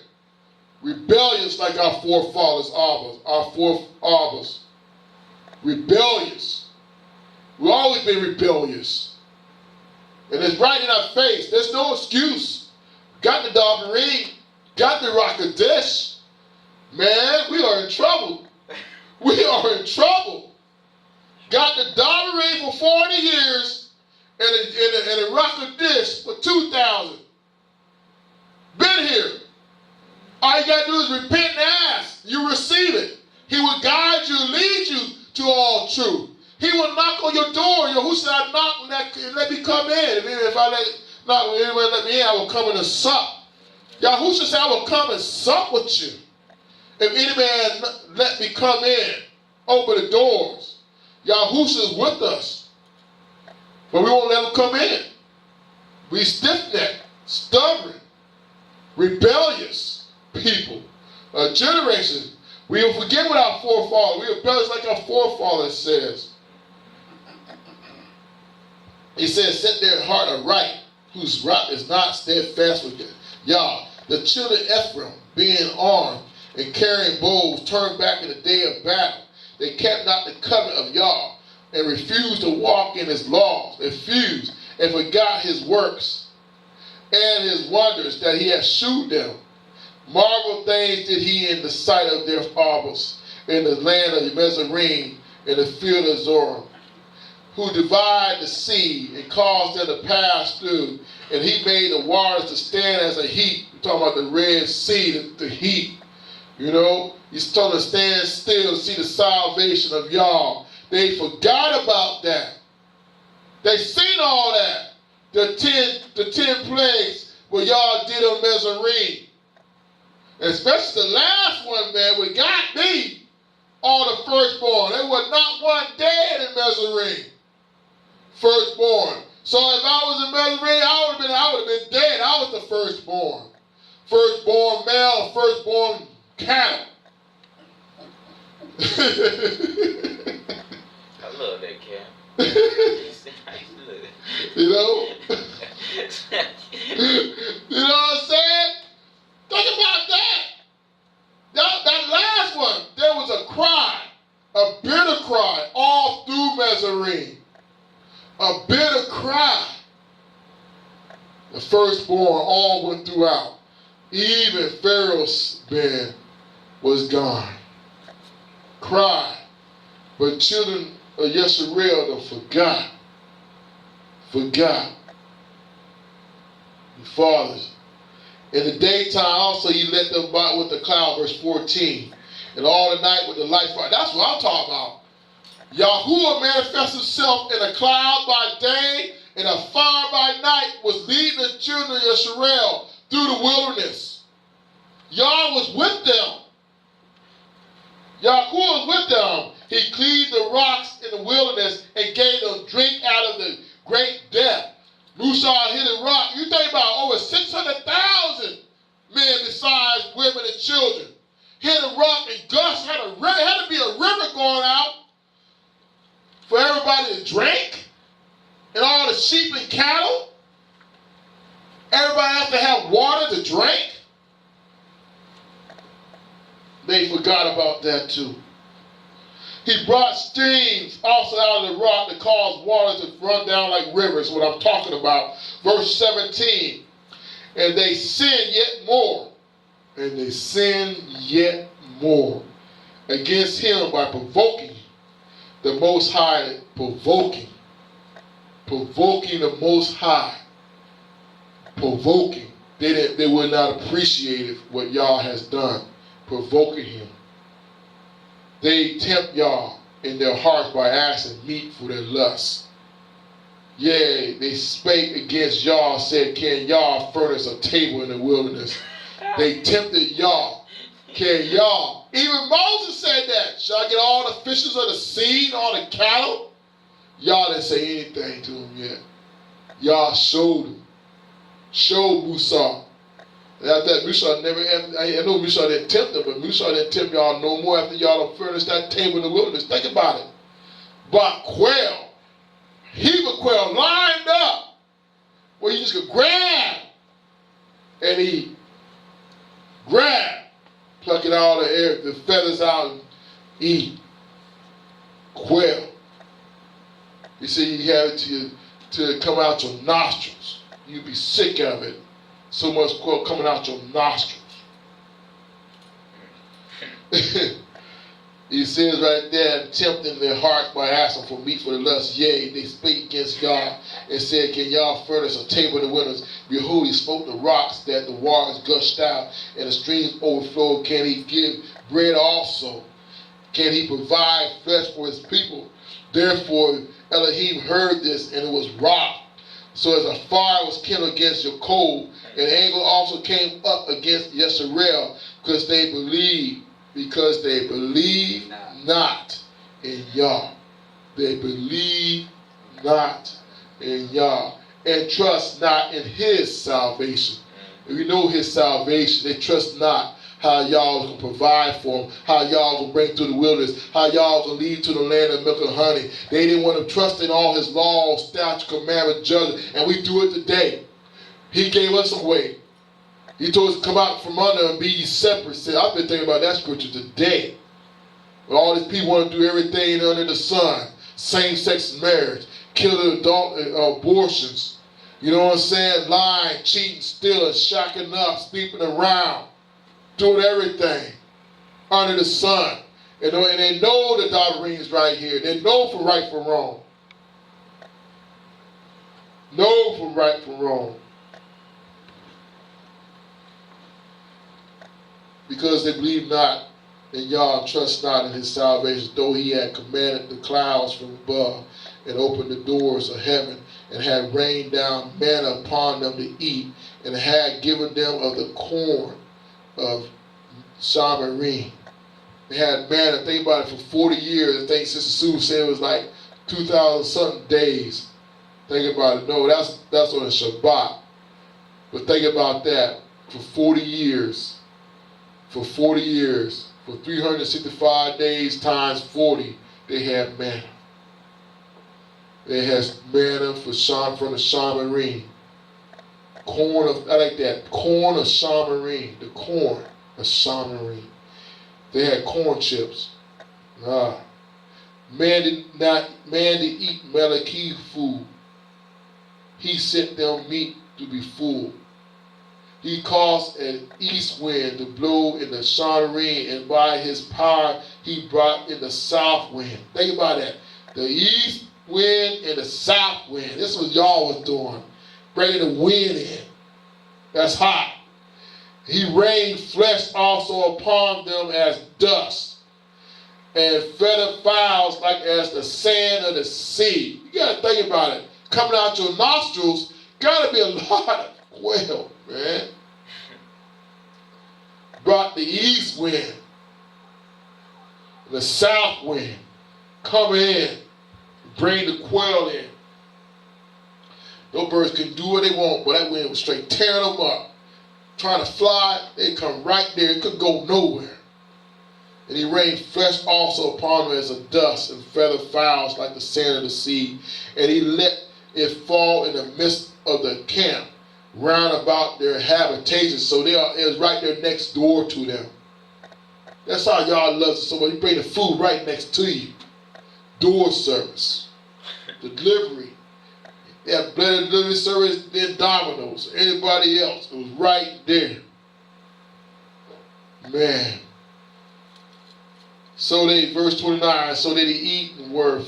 Rebellious like our forefathers, our forefathers. Rebellious. We've always been rebellious. And it's right in our face. There's no excuse. Got the Daverim. Got the Rakadesh. Man, we are in trouble. We are in trouble. Got the Daverim for 40 years and a Rakadesh for 2,000. Been here. All you got to do is repent and ask. You receive it. He will guide you and lead you to all truth. He will knock on your door. Who said I knock and let me come in? If I anyone let me in, I will come in and sup. Yahushua said I will come and sup with you. If any man let me come in, open the doors. Yahushua is with us. But we won't let him come in. We stiff-necked, stubborn, rebellious people, a generation. We will forget what our forefathers. We are rebellious like our forefathers says. He says, set their heart aright, whose rock is not steadfast with Yah. The children of Ephraim, being armed and carrying bows, turned back in the day of battle. They kept not the covenant of Yah, and refused to walk in his laws, refused and forgot his works and his wonders that he had shewed them. Marvel things did he in the sight of their fathers, in the land of Mizraim, in the field of Zoram, who divided the sea and caused them to pass through, and he made the waters to stand as a heap. We're talking about the Red Sea, the heap. You know, he's told them to stand still to see the salvation of Yah. They forgot about that. They seen all that. The 10 plagues what Yah did on Mizraim. Especially the last one, man, what got me, all the firstborn. There was not one dead in Mizraim. Firstborn. So if I was in Mizraim, I would have been dead. I was the firstborn. Firstborn male, firstborn cattle. I love that cat. You know? You know what I'm saying? Think about that. That last one, there was a cry, a bitter cry all through Mizraim. A bitter cry. The firstborn all went throughout. Even Pharaoh's man was gone. Cried. But children of Yisrael forgot. Forgot. The fathers. In the daytime also he led them by with the cloud, verse 14. And all the night with the light fire. That's what I'm talking about. Yahuwah manifests himself in a cloud by day and a fire by night, was leading the children of Israel through the wilderness. Yah was with them. Yahuwah was with them. He cleaved the rocks in the wilderness and gave them drink out of the great depth. Musa hit a rock. You think about over 600,000 men besides women and children. Hit a rock and Gus had to be a river going out for everybody to drink. And all the sheep and cattle. Everybody has to have water to drink. They forgot about that too. He brought streams also out of the rock that caused waters to run down like rivers, what I'm talking about. Verse 17. And they sinned yet more. And they sinned yet more against him by provoking the Most High. Provoking the Most High. Provoking. They would not appreciate what Yah has done. Provoking him. They tempt y'all in their hearts by asking meat for their lusts. Yea, they spake against y'all, said, can y'all furnish a table in the wilderness? They tempted y'all. Can y'all? Even Moses said that. Shall I get all the fishes of the sea and all the cattle? Y'all didn't say anything to him yet. Y'all showed him. Showed Musa. And after that, Musa never, I know Musa didn't tempt them, but Musa didn't tempt y'all no more after y'all done furnished that table in the wilderness. Think about it. But quail, heap of quail lined up where you just could grab and eat. Grab, plucking all the air, the feathers out and eat. Quail. You see, you have it to come out your nostrils. You'd be sick of it. So much quail coming out your nostrils. He says right there, tempting their hearts by asking for meat for the lust. Yea, they spake against God and said, can y'all furnish a table in the wilderness? Behold, he smote the rocks that the waters gushed out and the streams overflowed. Can he give bread also? Can he provide flesh for his people? Therefore, Elohim heard this, and it was wroth. So as a fire was kindled against your coal, and anger also came up against Yisrael, because they believe not in Yah. They believe not in Yah, and trust not in his salvation. If you know his salvation, they trust not how y'all going to provide for them, how y'all going to bring through the wilderness, how y'all going to lead to the land of milk and honey. They didn't want to trust in all his laws, statutes, commandments, judgment, and we do it today. He gave us a way. He told us to come out from under and be ye separate. I've been thinking about that scripture today. But all these people want to do everything under the sun. Same-sex marriage, killing adult abortions. You know what I'm saying? Lying, cheating, stealing, shacking up, sleeping around. Doing everything under the sun. And they know the doctrine is right here. They know from right from wrong. Know from right from wrong. Because they believe not in Yah, trust not in his salvation, though he had commanded the clouds from above and opened the doors of heaven and had rained down manna upon them to eat and had given them of the corn of Shamarine. They had manna, think about it, for 40 years. I think Sister Sue said it was like 2,000 something days. Think about it. No, that's on the Shabbat. But think about that. For 40 years. For 40 years. For 365 days times 40, they had manna. They had manna from the Shamarine. Corn of, I like that. Corn of Shamarine. The corn of Shamarine. They had corn chips. Man did eat Malaki food. He sent them meat to be full. He caused an east wind to blow in the Shamarine, and by his power he brought in the south wind. Think about that. The east wind and the south wind. This was y'all was doing. Bringing the wind in. That's hot. He rained flesh also upon them as dust, and feathered fowls like as the sand of the sea. You got to think about it. Coming out your nostrils, got to be a lot of quail, man. Brought the east wind, the south wind, come in, bring the quail in. Those birds can do what they want, but that wind was straight tearing them up. Trying to fly, they come right there. It couldn't go nowhere. And he rained flesh also upon them as a dust, and feathered fowls like the sand of the sea. And he let it fall in the midst of the camp, round about their habitations. So it was right there next door to them. That's how y'all love it so much. You bring the food right next to you. Door service. Delivery. They had better delivery service than Domino's or anybody else. It was right there. Man. So they, verse 29, so that they eat and were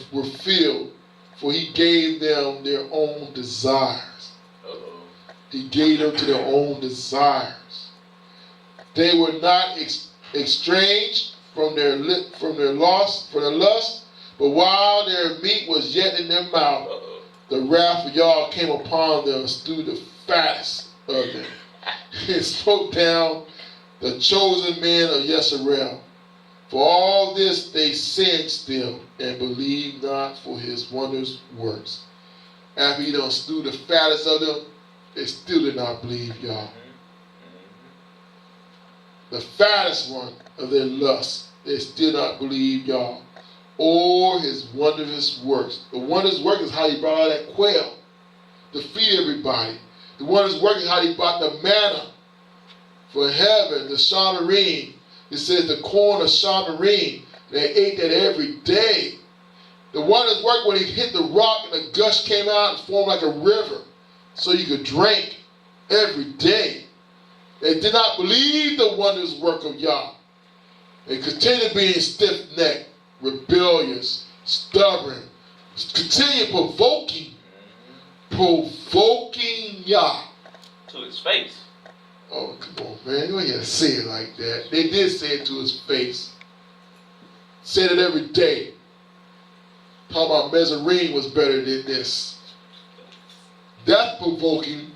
filled, for he gave them their own desires. He gave them to their own desires. They were not estranged from their lust, but while their meat was yet in their mouth, the wrath of Yah came upon them and slew the fattest of them. And smote down the chosen men of Yisrael. For all this they sinned still, and believed not for his wondrous works. After he done slew the fattest of them, they still did not believe Yah. The fattest one of their lust, they still not believe Yah, or his wondrous works. The wondrous work is how he brought out that quail to feed everybody. The wondrous work is how he brought the manna for heaven, the shamarine. It says the corn of shamarine. They ate that every day. The wondrous work when he hit the rock and the gush came out and formed like a river so you could drink every day. They did not believe the wondrous work of Yah. They continued being stiff-necked, rebellious, stubborn, continue provoking Yah. To his face. Oh, come on, man. You ain't got to say it like that. They did say it to his face. Said it every day. Talking about Mezarine was better than this. That's provoking.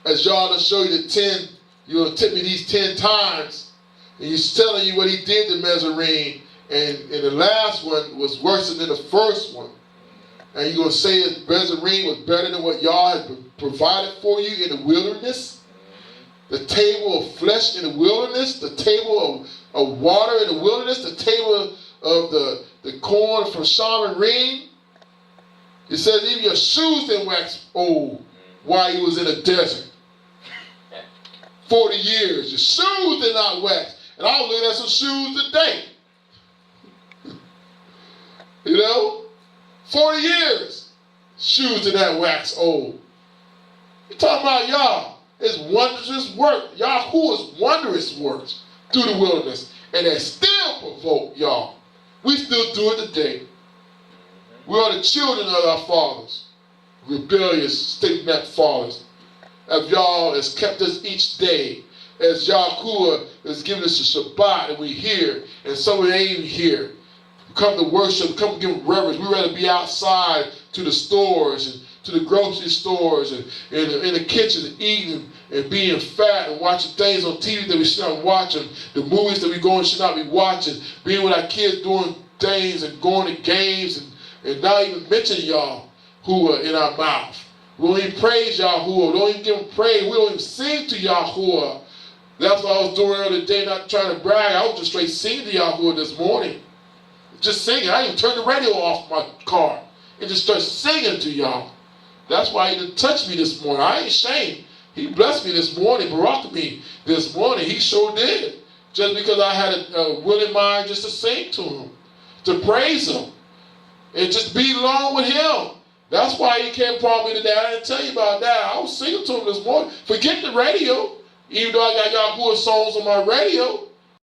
As y'all to show you the 10, you're going to tip me these 10 times. And he's telling you what he did to Mezarine. And the last one was worse than the first one. And you're going to say that Mezarine was better than what y'all had provided for you in the wilderness? The table of flesh in the wilderness, the table of water in the wilderness, the table of the corn from Shamarine. It says even your shoes didn't wax old while he was in the desert. 40 years, your shoes did not wax. And I was looking at some shoes today. You know? 40 years, shoes did not wax old. You're talking about y'all. It's wondrous work. Yahuwah's wondrous works through the wilderness. And they still provoke y'all. We still do it today. We are the children of our fathers. Rebellious, stiff-necked fathers. As y'all has kept us each day. As Yahuwah has given us a Shabbat and we hear. And some of it ain't even here. We come to worship, come to give reverence. We'd rather be outside to the stores and to the grocery stores and in the kitchen eating and being fat and watching things on TV that we should not be watching, the movies that we go and should not be watching, being with our kids doing things and going to games and not even mentioning y'all who are in our mouth. We don't even praise Yahuwah. We don't even give him praise. We don't even sing to Yahuwah. That's what I was doing earlier today, not trying to brag. I was just straight singing to Yahuwah this morning. Just singing. I even turned the radio off my car and just started singing to y'all. That's why he didn't touch me this morning. I ain't ashamed. He blessed me this morning, baraked me this morning. He sure did. Just because I had a willing mind just to sing to him, to praise him, and just be along with him. That's why he came upon me today. I didn't tell you about that. I was singing to him this morning. Forget the radio. Even though I got Yahuwah songs on my radio,